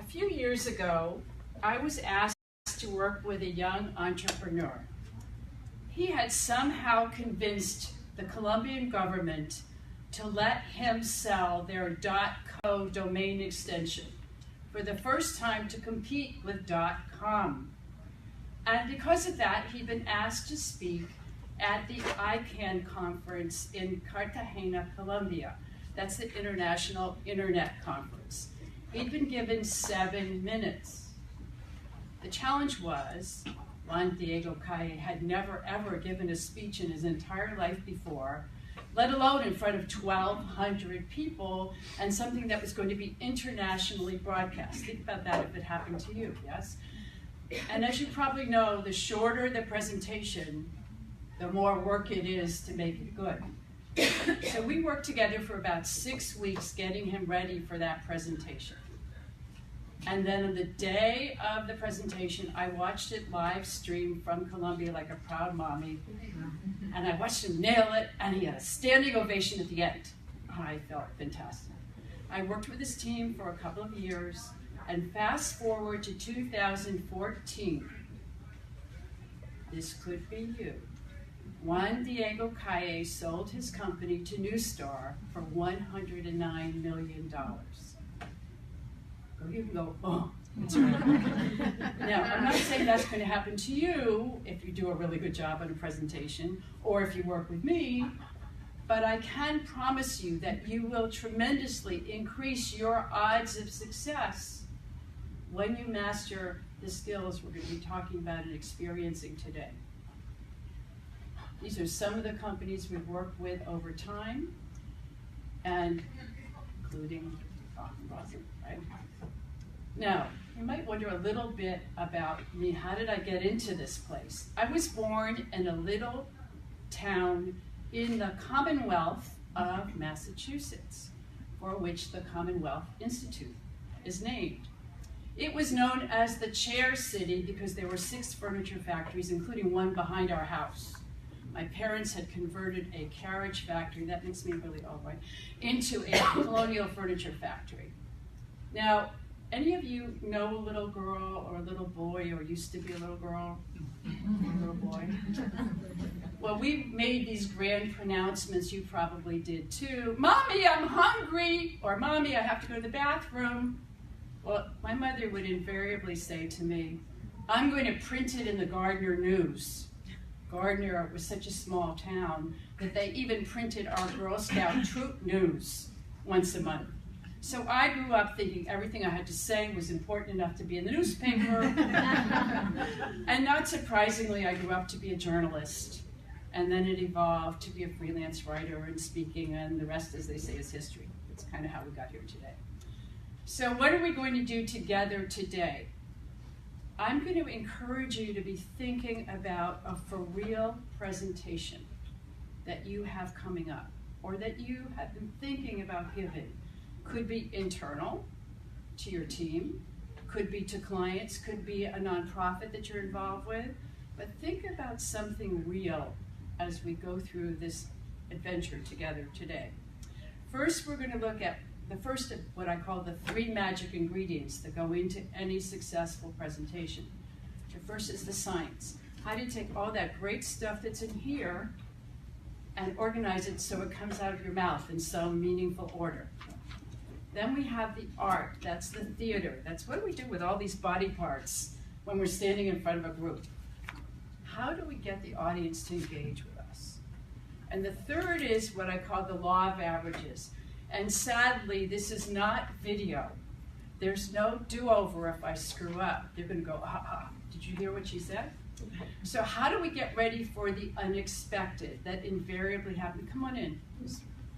few years ago, I was asked to work with a young entrepreneur. He had somehow convinced the Colombian government to let him sell their .co domain extension for the first time to compete with .com. And because of that, he'd been asked to speak at the ICANN conference in Cartagena, Colombia. That's the International Internet Conference. He'd been given 7 minutes. The challenge was, Juan Diego Calle had never ever given a speech in his entire life before, let alone in front of 1,200 people, and something that was going to be internationally broadcast. Think about that if it happened to you, yes? And as you probably know, the shorter the presentation, the more work it is to make it good. So we worked together for about 6 weeks getting him ready for that presentation. And then on the day of the presentation, I watched it live stream from Colombia like a proud mommy. And I watched him nail it, and he had a standing ovation at the end. I felt fantastic. I worked with his team for a couple of years, and fast forward to 2014. This could be you. Juan Diego Calle sold his company to Newstar for $109 million. You can go, oh, that's right. Now, I'm not saying that's going to happen to you if you do a really good job on a presentation or if you work with me, but I can promise you that you will tremendously increase your odds of success when you master the skills we're going to be talking about and experiencing today. These are some of the companies we've worked with over time, and including right? Now, you might wonder a little bit about me. How did I get into this place? I was born in a little town in the Commonwealth of Massachusetts, for which the Commonwealth Institute is named. It was known as the Chair City because there were 6 furniture factories, including one behind our house. My parents had converted a carriage factory, that makes me really old, right, into a colonial furniture factory. Now, any of you know a little girl or a little boy, or used to be a little girl, a little boy? Well, we made these grand pronouncements, you probably did too. Mommy, I'm hungry, or Mommy, I have to go to the bathroom. Well, my mother would invariably say to me, I'm going to print it in the Gardner News. Gardner was such a small town that they even printed our Girl Scout troop news once a month. So I grew up thinking everything I had to say was important enough to be in the newspaper. And not surprisingly, I grew up to be a journalist. And then it evolved to be a freelance writer and speaking, and the rest, as they say, is history. It's kind of how we got here today. So what are we going to do together today? I'm going to encourage you to be thinking about a for real presentation that you have coming up, or that you have been thinking about giving. Could be internal to your team, could be to clients, could be a nonprofit that you're involved with, but think about something real as we go through this adventure together today. First, we're going to look at the first of what I call the 3 magic ingredients that go into any successful presentation. The first is the science. How do you take all that great stuff that's in here and organize it so it comes out of your mouth in some meaningful order? Then we have the art. That's the theater. That's what do we do with all these body parts when we're standing in front of a group? How do we get the audience to engage with us? And the third is what I call the law of averages. And sadly, this is not video. There's no do-over if I screw up. They're going to go, ah, did you hear what she said? So how do we get ready for the unexpected that invariably happens? Come on in.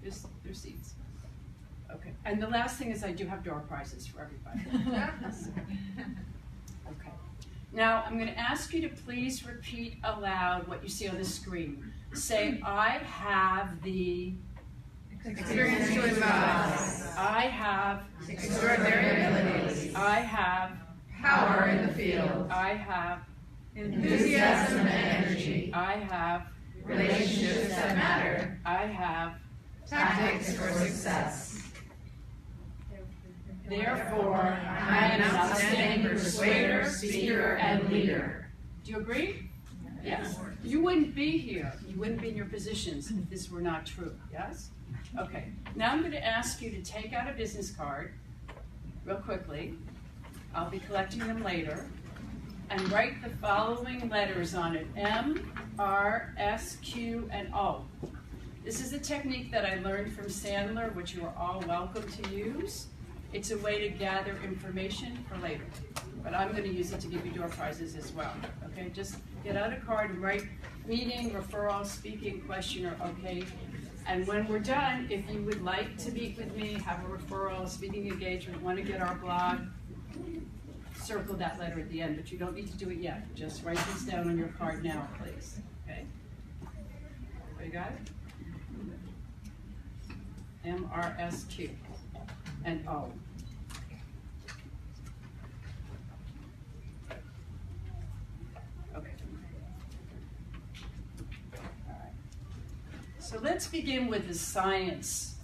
There's seats. Okay. And the last thing is I do have door prizes for everybody. Okay. Now, I'm going to ask you to please repeat aloud what you see on the screen. Say, I have the experience to advise. I have Extraordinary abilities. I have Power in the field. I have Enthusiasm and energy. I have Relationships that matter. I have Tactics for success. Therefore, I am an outstanding persuader, speaker, and leader. Do you agree? Yes. You wouldn't be here. You wouldn't be in your positions if this were not true. Yes? Okay. Now I'm going to ask you to take out a business card real quickly. I'll be collecting them later. And write the following letters on it: M, R, S, Q, and O. This is a technique that I learned from Sandler, which you are all welcome to use. It's a way to gather information for later. But I'm going to use it to give you door prizes as well. Okay, just get out a card and write meeting, referral, speaking, questioner, okay? And when we're done, if you would like to meet with me, have a referral, speaking engagement, want to get our blog, circle that letter at the end, but you don't need to do it yet. Just write these down on your card now, please. Okay? Everybody got it? M, R, S, Q, and O. Okay. All right. So let's begin with the science.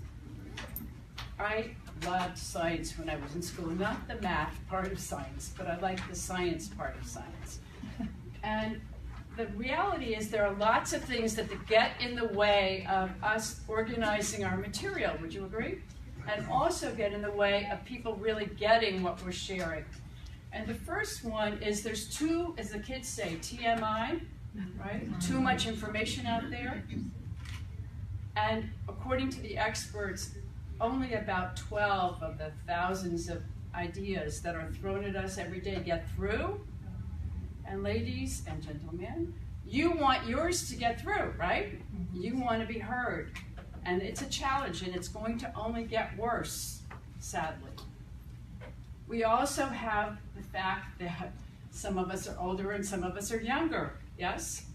I loved science when I was in school, not the math part of science, but I liked the science part of science. And the reality is there are lots of things that get in the way of us organizing our material, would you agree? And also get in the way of people really getting what we're sharing. And the first one is there's too, as the kids say, TMI, right? Too much information out there. And according to the experts, only about 12 of the thousands of ideas that are thrown at us every day get through. And ladies and gentlemen, you want yours to get through, right? You want to be heard. And it's a challenge, and it's going to only get worse, sadly. We also have the fact that some of us are older and some of us are younger, yes?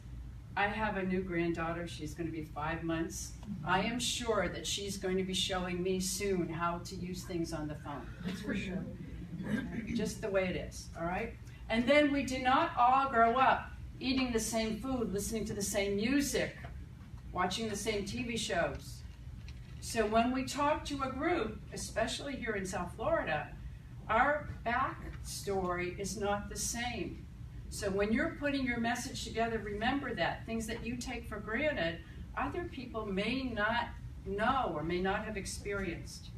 I have a new granddaughter. She's going to be 5 months. I am sure that she's going to be showing me soon how to use things on the phone. That's for sure. Just the way it is, all right? And then we did not all grow up eating the same food, listening to the same music, watching the same TV shows. So when we talk to a group, especially here in South Florida, our backstory is not the same. So when you're putting your message together, remember that. Things that you take for granted, other people may not know or may not have experienced.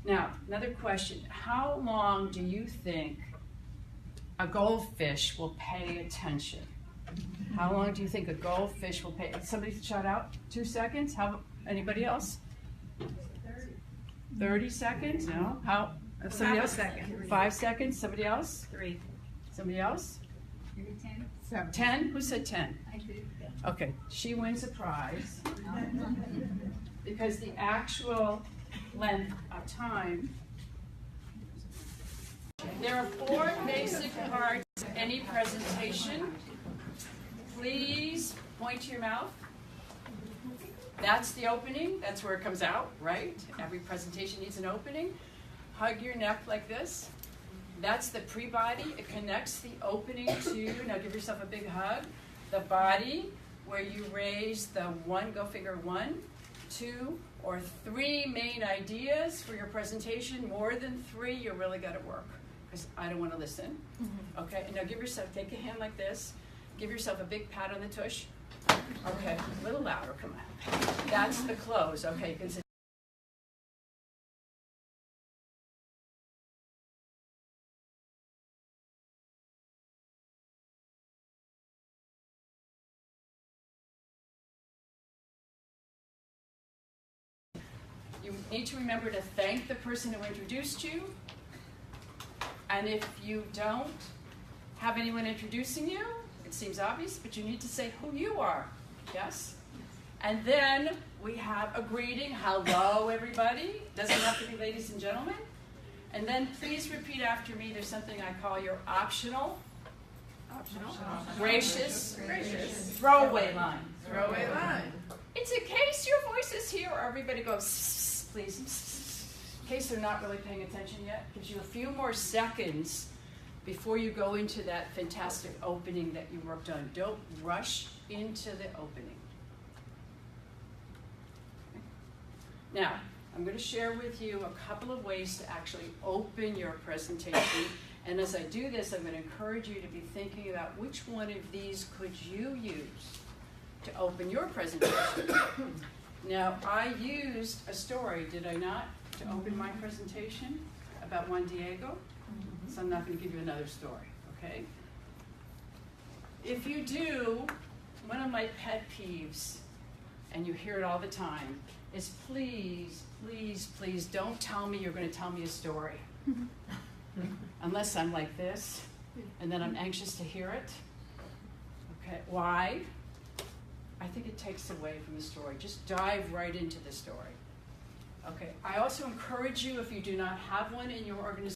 Now, another question. How long do you think a goldfish will pay attention? How long do you think a goldfish will pay? Somebody shout out. 2 seconds? Anybody else? 30 seconds? No? How? Somebody else? 5 seconds? Somebody else? 3. Somebody else? Maybe 10. 7. 10? Who said 10? I did. Okay, she wins a prize because the actual length of time. There are 4 basic parts of any presentation. Please point to your mouth. That's the opening. That's where it comes out, right? Every presentation needs an opening. Hug your neck like this. That's the pre-body. It connects the opening to, now give yourself a big hug, the body, where you raise the 1, go figure 1, 2, or 3 main ideas for your presentation. More than 3, you really got to work, because I don't want to listen. Okay, and now give yourself, take a hand like this, give yourself a big pat on the tush. Okay, a little louder, come on. That's the close, okay, you can sit. You need to remember to thank the person who introduced you. And if you don't have anyone introducing you, it seems obvious, but you need to say who you are, yes? And then we have a greeting, hello everybody. Doesn't have to be ladies and gentlemen. And then please repeat after me. There's something I call your optional, gracious, throwaway line. Throwaway line. It's in case your voice is here or everybody goes, please, in case they're not really paying attention yet. Gives you a few more seconds before you go into that fantastic opening that you worked on. Don't rush into the opening. Now, I'm going to share with you a couple of ways to actually open your presentation. And as I do this, I'm going to encourage you to be thinking about which one of these could you use to open your presentation. Now, I used a story, did I not, to open my presentation about Juan Diego? So I'm not going to give you another story, okay? If you do, one of my pet peeves, and you hear it all the time, is please, please, please don't tell me you're going to tell me a story. Unless I'm like this, and then I'm anxious to hear it. Okay, why? I think it takes away from the story. Just dive right into the story. Okay, I also encourage you, if you do not have one in your organization,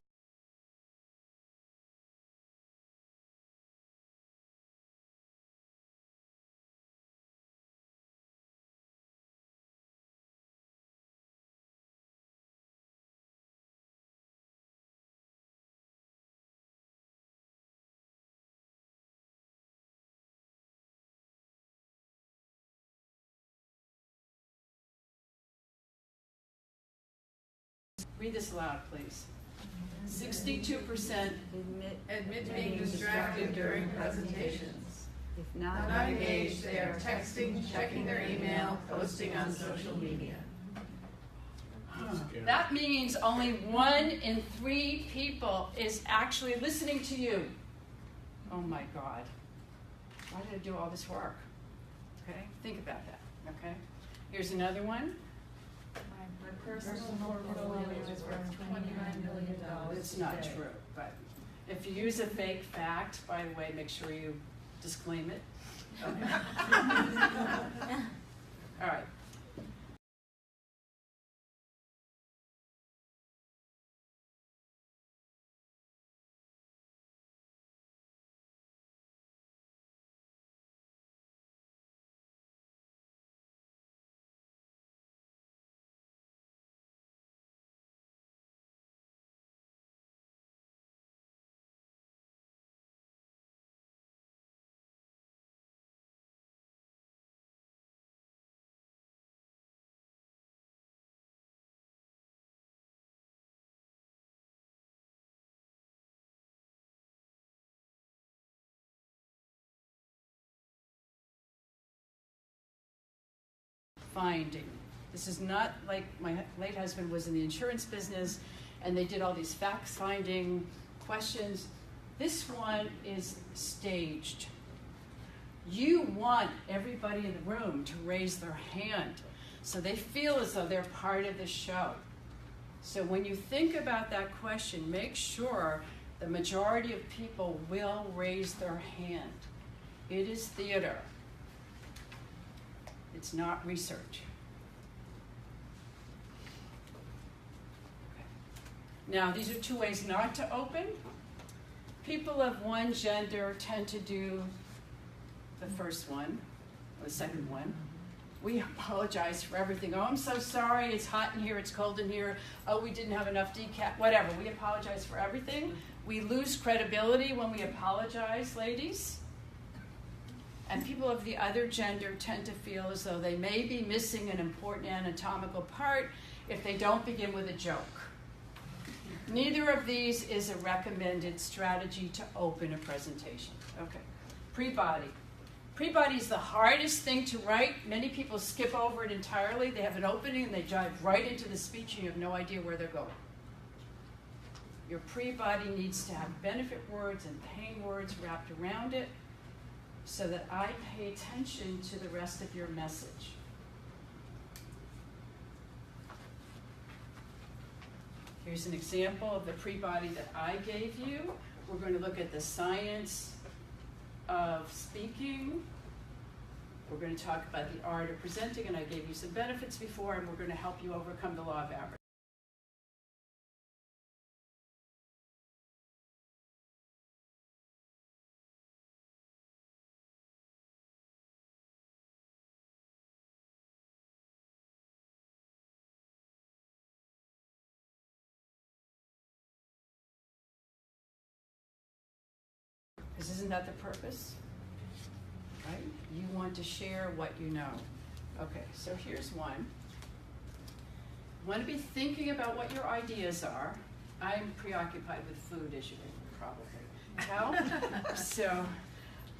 read this aloud, please. 62% Admit being distracted during presentations. If Not engaged, they are texting, checking their email, posting on social media. That means only 1 in 3 people is actually listening to you. Oh my God. Why did I do all this work? Okay, think about that, okay? Here's another one. My personal portfolio is worth $29 million. It's not true, but if you use a fake fact, by the way, make sure you disclaim it. Okay. All right. Finding. This is not like my late husband was in the insurance business and they did all these fact-finding questions. This one is staged. You want everybody in the room to raise their hand so they feel as though they're part of the show. So when you think about that question, make sure the majority of people will raise their hand. It is theater. It's not research. Okay. Now, these are 2 ways not to open. People of one gender tend to do the first one, or the second one. We apologize for everything. Oh, I'm so sorry, it's hot in here, it's cold in here. Oh, we didn't have enough decaf, whatever. We apologize for everything. We lose credibility when we apologize, ladies. And people of the other gender tend to feel as though they may be missing an important anatomical part if they don't begin with a joke. Neither of these is a recommended strategy to open a presentation. Okay, pre-body. Pre-body is the hardest thing to write. Many people skip over it entirely. They have an opening and they dive right into the speech and you have no idea where they're going. Your pre-body needs to have benefit words and pain words wrapped around it, so that I pay attention to the rest of your message. Here's an example of the pre-body that I gave you. We're going to look at the science of speaking. We're going to talk about the art of presenting, and I gave you some benefits before, and we're going to help you overcome the law of average. Because isn't that the purpose? Right? You want to share what you know. Okay, so here's one. You want to be thinking about what your ideas are. I'm preoccupied with food, as you can probably tell. So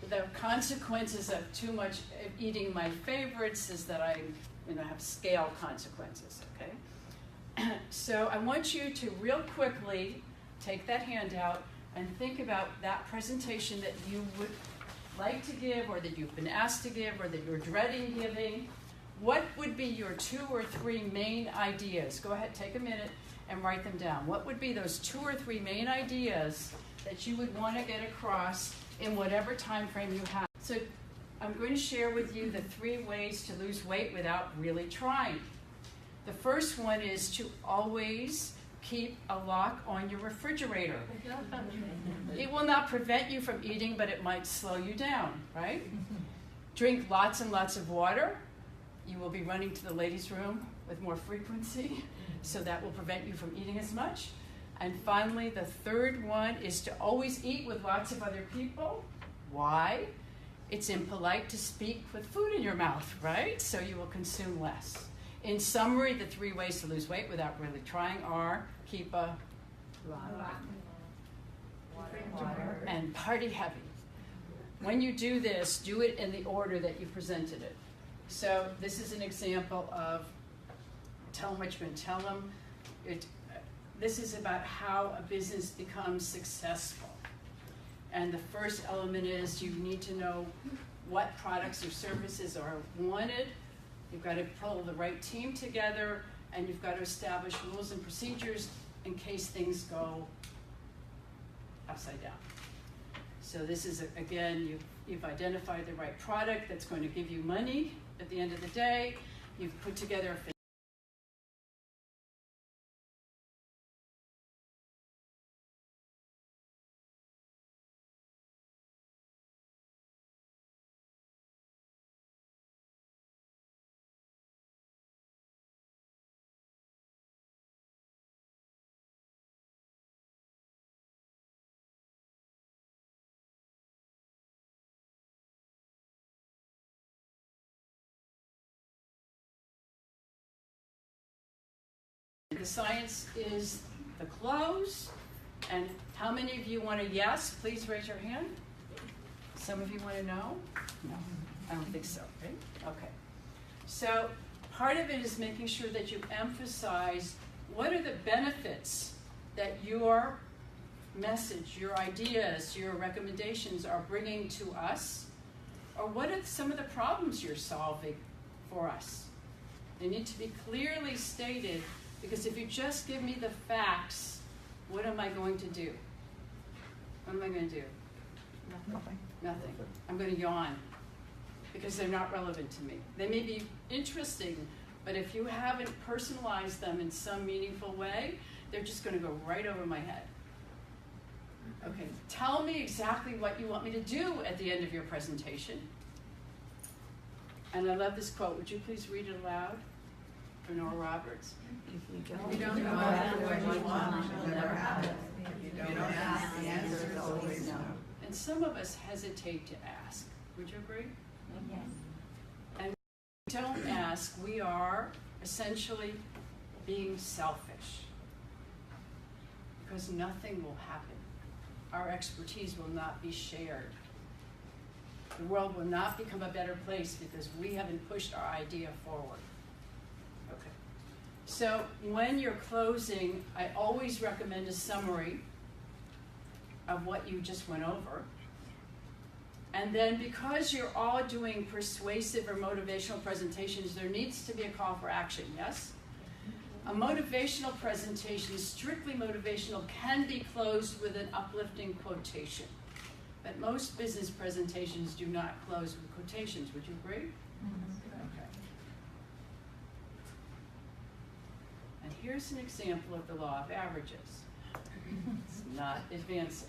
the consequences of too much of eating my favorites is that I have scale consequences, okay? So I want you to real quickly take that handout and think about that presentation that you would like to give, or that you've been asked to give, or that you're dreading giving. What would be your 2 or 3 main ideas? Go ahead, take a minute and write them down. What would be those 2 or 3 main ideas that you would want to get across in whatever time frame you have? So I'm going to share with you the 3 ways to lose weight without really trying. The first one is to always keep a lock on your refrigerator. It will not prevent you from eating, but it might slow you down, right? Drink lots and lots of water. You will be running to the ladies' room with more frequency, so that will prevent you from eating as much. And finally, the third one is to always eat with lots of other people. Why? It's impolite to speak with food in your mouth, right? So you will consume less. In summary, the 3 ways to lose weight without really trying are keep a water and party heavy. When you do this, do it in the order that you presented it. So this is an example of tell them what you're going to tell them. This is about how a business becomes successful. And the first element is you need to know what products or services are wanted. You've got to pull the right team together, and you've got to establish rules and procedures in case things go upside down. So this is, again, you've identified the right product that's going to give you money at the end of the day. You've put together a The science is the close. And how many of you want to yes? Please raise your hand. Some of you want to no? No, I don't think so, right? Okay. So part of it is making sure that you emphasize what are the benefits that your message, your ideas, your recommendations are bringing to us, or what are some of the problems you're solving for us. They need to be clearly stated, because if you just give me the facts, what am I going to do? What am I going to do? Nothing. I'm going to yawn, because they're not relevant to me. They may be interesting, but if you haven't personalized them in some meaningful way, they're just going to go right over my head. Okay, tell me exactly what you want me to do at the end of your presentation. And I love this quote. Would you please read it aloud for Nora Roberts? If you don't know what you want, you'll never have it. If you don't ask, the answer is always no. And some of us hesitate to ask. Would you agree? Yes. And if we don't ask, we are essentially being selfish, because nothing will happen. Our expertise will not be shared. The world will not become a better place because we haven't pushed our idea forward. Okay. So when you're closing, I always recommend a summary of what you just went over. And then because you're all doing persuasive or motivational presentations, there needs to be a call for action, yes? A motivational presentation, strictly motivational, can be closed with an uplifting quotation. But most business presentations do not close with quotations. Would you agree? Okay. And here's an example of the law of averages. It's not advancing.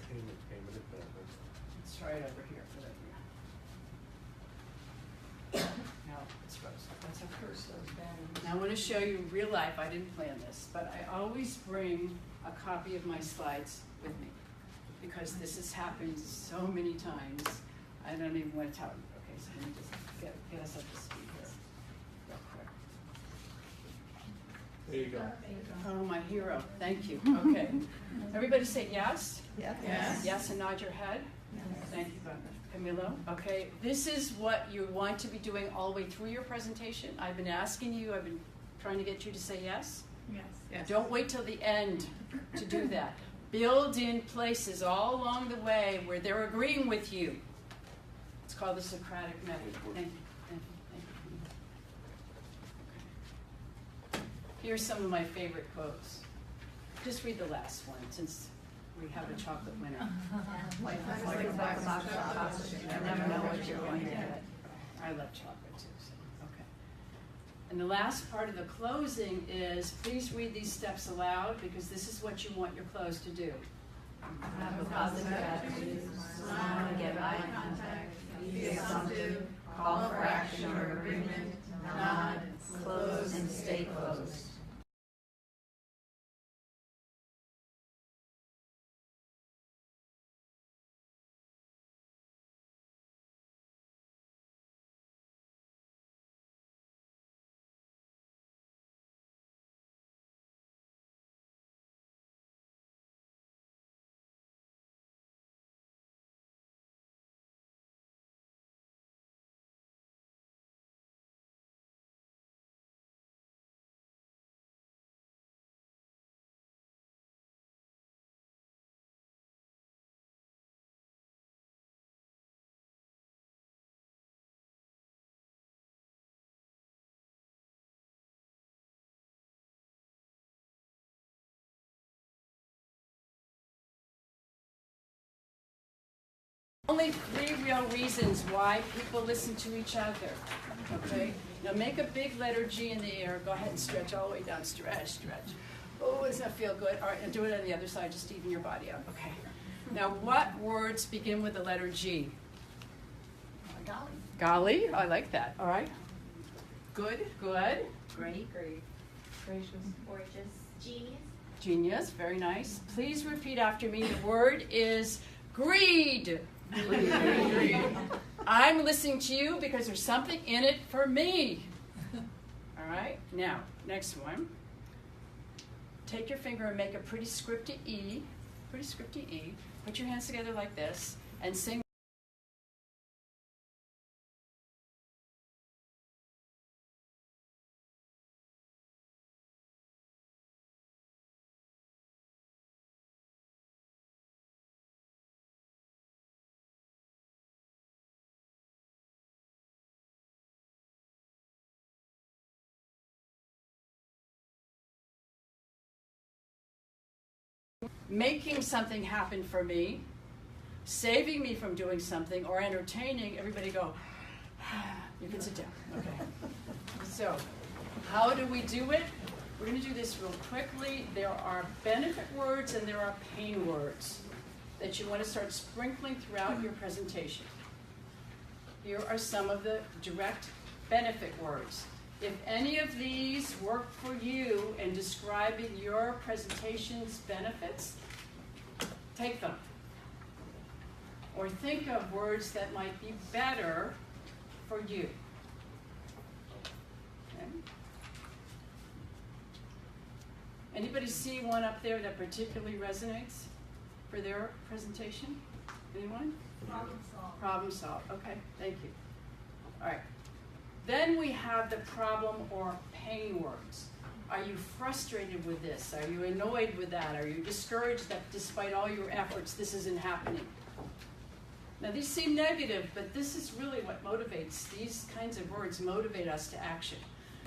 It's right over here. No, it's frozen. That's a curse, those batteries. Now I want to show you real life. I didn't plan this, but I always bring a copy of my slides with me, because this has happened so many times. I don't even want to tell you. Okay, so let me just get us up to speed here real quick. There you go. Oh, my hero. Thank you. Okay. Everybody say yes. Yes. Yes, and nod your head. Thank you, Camilo. Okay, this is what you want to be doing all the way through your presentation. I've been asking you, I've been trying to get you to say yes. Yes. Don't wait till the end to do that. Build in places all along the way where they're agreeing with you. It's called the Socratic Method. Thank you. Thank you. Thank you. Okay. Here's some of my favorite quotes. Just read the last one since we have a chocolate winner. Life is like a box of chocolates. You never know what you're going to get. I love chocolate too, so, okay. And the last part of the closing is, please read these steps aloud because this is what you want your close to do. Have a positive attitude, smile and get eye contact, be assumptive, call for action or agreement, nod, close and stay closed. Only 3 real reasons why people listen to each other, okay? Now make a big letter G in the air. Go ahead and stretch all the way down. Stretch, stretch. Oh, does that feel good? All right, and do it on the other side. Just even your body out. Okay. Now, what words begin with the letter G? Golly. Golly. I like that. All right. Good. Good. Great. Great. Gracious. Gorgeous. Genius. Genius. Very nice. Please repeat after me. The word is greed. I'm listening to you because there's something in it for me. All right. Now, next one. Take your finger and make a pretty scripty E. Pretty scripty E. Put your hands together like this and sing. Making something happen for me, saving me from doing something, or entertaining. Everybody go, you can sit down. Okay. So, how do we do it? We're going to do this real quickly. There are benefit words and there are pain words that you want to start sprinkling throughout your presentation. Here are some of the direct benefit words. If any of these work for you in describing your presentation's benefits, take them. Or think of words that might be better for you. Okay. Anybody see one up there that particularly resonates for their presentation? Anyone? Problem solved. Problem solved. Okay, thank you. All right. Then we have the problem or pain words. Are you frustrated with this? Are you annoyed with that? Are you discouraged that despite all your efforts, this isn't happening? Now, these seem negative, but this is really what motivates. These kinds of words motivate us to action.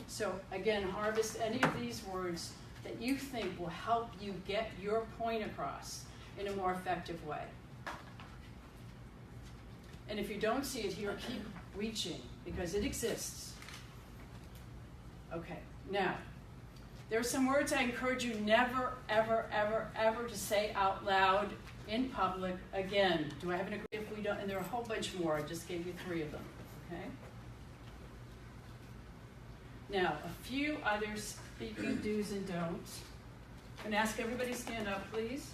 So, again, harvest any of these words that you think will help you get your point across in a more effective way. And if you don't see it here, keep reaching, because it exists. Okay, now, there are some words I encourage you never, ever, ever, ever to say out loud in public again. Do I have an agreement? If we don't, and there are a whole bunch more. I just gave you 3 of them, okay? Now, a few other speaking do's and don'ts. I'm going to ask everybody to stand up, please.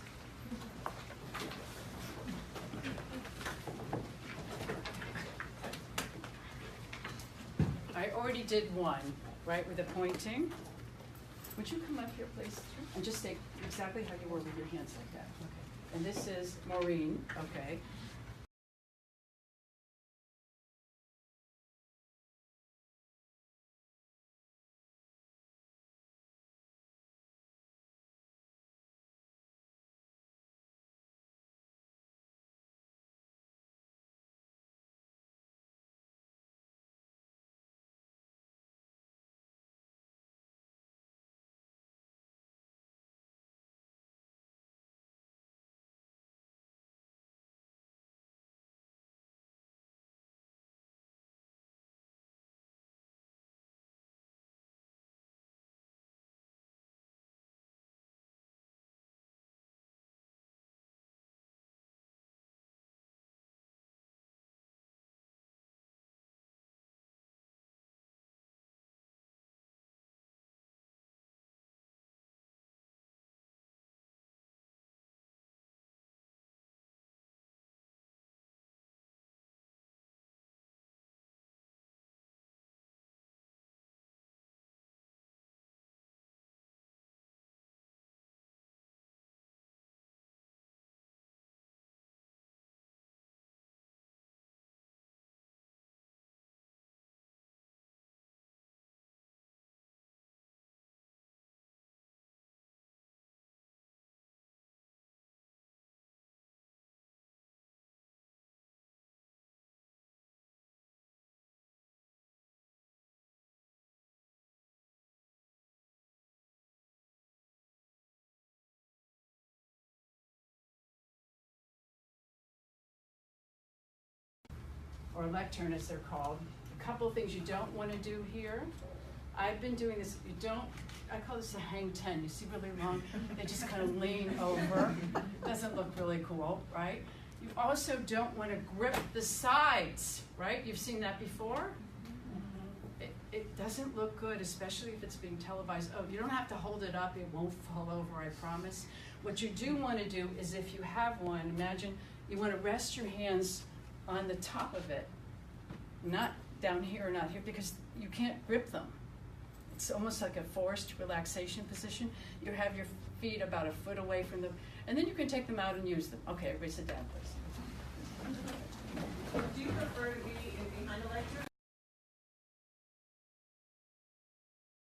I already did one, right, with the pointing. Would you come up here, please? And just stay exactly how you were with your hands like that. Okay. And this is Maureen, okay. Or lectern as they're called. A couple of things you don't want to do here. I've been doing this, I call this a hang 10. You see really long, they just kind of lean over. Doesn't look really cool, right? You also don't want to grip the sides, right? You've seen that before? It doesn't look good, especially if it's being televised. Oh, you don't have to hold it up, it won't fall over, I promise. What you do want to do is if you have one, imagine you want to rest your hands on the top of it, not down here or not here, because you can't grip them. It's almost like a forced relaxation position. You have your feet about a foot away from them, and then you can take them out and use them. Okay, everybody sit down, please. Do you prefer to be behind the lectern